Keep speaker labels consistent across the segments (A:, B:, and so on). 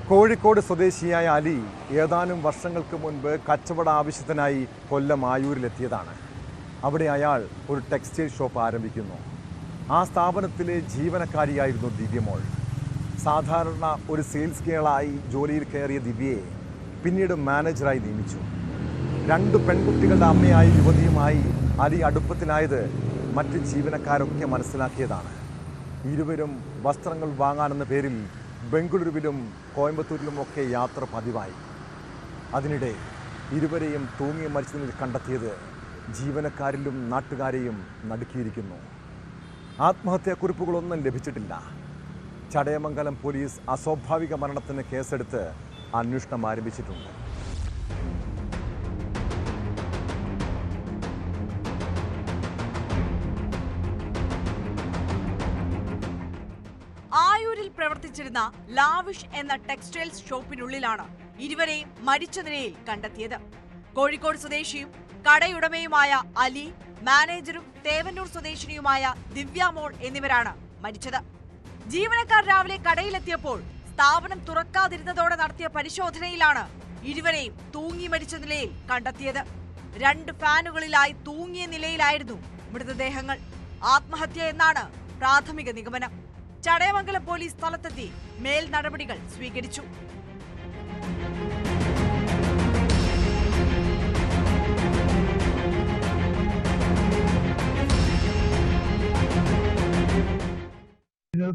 A: കോഴിക്കോട് സ്വദേശിയായ അലി ഏതാനും വർഷങ്ങൾക്ക് മുൻപ് കച്ചവട ആവശ്യത്തിനായി കൊല്ലം ആയൂരിലെത്തിയതാണ്. അവിടെ അയാൾ ഒരു ടെക്സ്റ്റൈൽ ഷോപ്പ് ആരംഭിക്കുന്നു. ആ സ്ഥാപനത്തിലെ ജീവനക്കാരിയായിരുന്നു ദിവ്യമോൾ. സാധാരണ ഒരു സെയിൽസ് ഗേളായി ജോലിയിൽ കയറിയ ദിവ്യയെ പിന്നീട് മാനേജറായി നിയമിച്ചു. 2 പെൺകുട്ടികളുടെ അമ്മയായി യുവതിയുമായി അലി അടുപ്പത്തിലായത് മറ്റ് ജീവനക്കാരൊക്കെ മനസ്സിലാക്കിയതാണ്. ഇരുവരും വസ്ത്രങ്ങൾ വാങ്ങാനെന്ന പേരിൽ ബംഗളൂരുവിലും കോയമ്പത്തൂരിലുമൊക്കെ യാത്ര പതിവായി. അതിനിടെ ഇരുവരെയും തൂങ്ങി മരിച്ച നിലയിൽ കണ്ടെത്തിയത് ജീവനക്കാരിലും നാട്ടുകാരെയും നടുക്കിയിരിക്കുന്നു. ആത്മഹത്യാക്കുറിപ്പുകളൊന്നും ലഭിച്ചിട്ടില്ല. ചടയമംഗലം പോലീസ് അസ്വാഭാവിക മരണത്തിന് കേസെടുത്ത് അന്വേഷണം ആരംഭിച്ചിട്ടുണ്ട്.
B: ആയൂരിൽ പ്രവർത്തിച്ചിരുന്ന ലാവിഷ് എന്ന ടെക്സ്റ്റൈൽസ് ഷോപ്പിനുള്ളിലാണ് ഇരുവരെയും മരിച്ച നിലയിൽ കണ്ടെത്തിയത്. കോഴിക്കോട് സ്വദേശിയും കടയുടമയുമായ അലി, മാനേജറും തേവന്നൂർ സ്വദേശിനിയുമായ ദിവ്യമോൾ എന്നിവരാണ് മരിച്ചത്. ജീവനക്കാർ രാവിലെ കടയിലെത്തിയപ്പോൾ സ്ഥാപനം തുറക്കാതിരുന്നതോടെ നടത്തിയ പരിശോധനയിലാണ് ഇരുവരെയും തൂങ്ങി മരിച്ച നിലയിൽ കണ്ടെത്തിയത്. 2 ഫാനുകളിലായി തൂങ്ങിയ നിലയിലായിരുന്നു മൃതദേഹങ്ങൾ. ആത്മഹത്യ എന്നാണ് പ്രാഥമിക നിഗമനം. ചടയമംഗലം പോലീസ് സ്ഥലത്തെത്തി മേൽ നടപടികൾ സ്വീകരിച്ചു.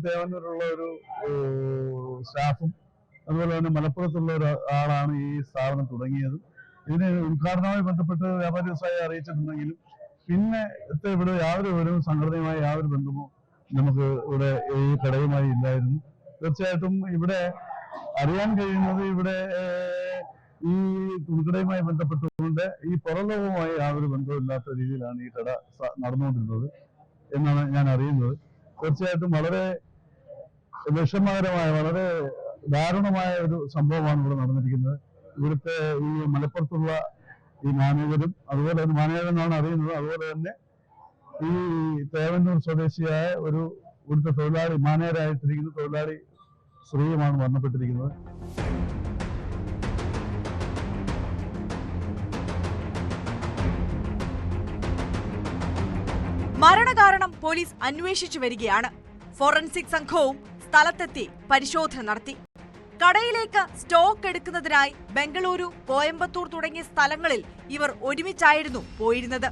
C: തേവന്നൂരുള്ള ഒരു സ്റ്റാഫും അതുപോലെ തന്നെ മലപ്പുറത്തുള്ള ഒരാളാണ് ഈ സ്ഥാപനം തുടങ്ങിയത്. ഇതിന് ഉദ്ഘാടനവുമായി ബന്ധപ്പെട്ട് വ്യാപാരി വ്യവസായിയെ അറിയിച്ചിട്ടുണ്ടെങ്കിലും പിന്നെ ഇവിടെ യാതൊരു വിവരവും സംഘടനയുമായി യാതൊരു ബന്ധമോ നമുക്ക് ഇവിടെ ഈ കടയുമായി ഇല്ലായിരുന്നു. തീർച്ചയായിട്ടും ഇവിടെ അറിയാൻ കഴിയുന്നത് ഇവിടെ ഈ തുണിക്കടയുമായി ബന്ധപ്പെട്ടുകൊണ്ട് ഈ പുറംലോകവുമായി യാതൊരു ബന്ധമില്ലാത്ത രീതിയിലാണ് ഈ കട നടന്നുകൊണ്ടിരുന്നത് എന്നാണ് ഞാൻ അറിയുന്നത്. തീർച്ചയായിട്ടും വളരെ വിഷമകരമായ, വളരെ ദാരുണമായ ഒരു സംഭവമാണ് ഇവിടെ നടന്നിരിക്കുന്നത്. ഇവിടുത്തെ ഈ മലപ്പുറത്തുള്ള ഈ മാനേജരും അതുപോലെ തന്നെ മാനേജരെന്നാണ് അറിയുന്നത്. അതുപോലെ തന്നെ ഈ തേവന്നൂർ സ്വദേശിയായ ഇവിടുത്തെ തൊഴിലാളി, മാനേജരായിട്ടിരിക്കുന്ന തൊഴിലാളി സ്ത്രീയുമാണ് മരണപ്പെട്ടിരിക്കുന്നത്.
B: മരണകാരണം പോലീസ് അന്വേഷിച്ചു വരികയാണ്. ഫോറൻസിക് സംഘവും സ്ഥലത്തെത്തി പരിശോധന നടത്തി. കടയിലേക്ക് സ്റ്റോക്ക് എടുക്കുന്നതിനായി ബംഗളൂരു, കോയമ്പത്തൂർ തുടങ്ങിയ സ്ഥലങ്ങളിൽ ഇവർ ഒരുമിച്ചായിരുന്നു പോയിരുന്നത്.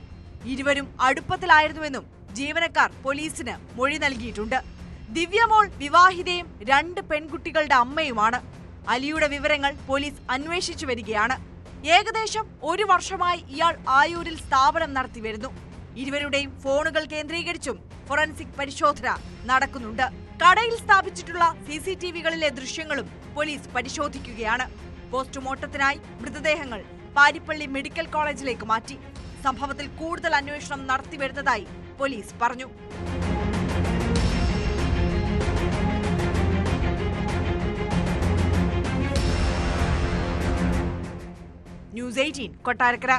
B: ഇരുവരും അടുപ്പത്തിലായിരുന്നുവെന്നും ജീവനക്കാർ പോലീസിന് മൊഴി നൽകിയിട്ടുണ്ട്. ദിവ്യമോൾ വിവാഹിതയും 2 പെൺകുട്ടികളുടെ അമ്മയുമാണ്. അലിയുടെ വിവരങ്ങൾ പോലീസ് അന്വേഷിച്ചു വരികയാണ്. ഏകദേശം 1 വർഷമായി ഇയാൾ ആയൂരിൽ സ്ഥാപനം നടത്തി വരുന്നു. ഇരുവരുടെയും ഫോണുകൾ കേന്ദ്രീകരിച്ചും ഫോറൻസിക് പരിശോധന നടക്കുന്നുണ്ട്. കടയിൽ സ്ഥാപിച്ചിട്ടുള്ള CCTVകളിലെ ദൃശ്യങ്ങളും പോലീസ് പരിശോധിക്കുകയാണ്. പോസ്റ്റ്മോർട്ടത്തിനായി മൃതദേഹങ്ങൾ പാരിപ്പള്ളി മെഡിക്കൽ കോളേജിലേക്ക് മാറ്റി. സംഭവത്തിൽ കൂടുതൽ അന്വേഷണം നടത്തിവരുന്നതായി പോലീസ് പറഞ്ഞു. ന്യൂസ് 18 കൊട്ടാരക്കര.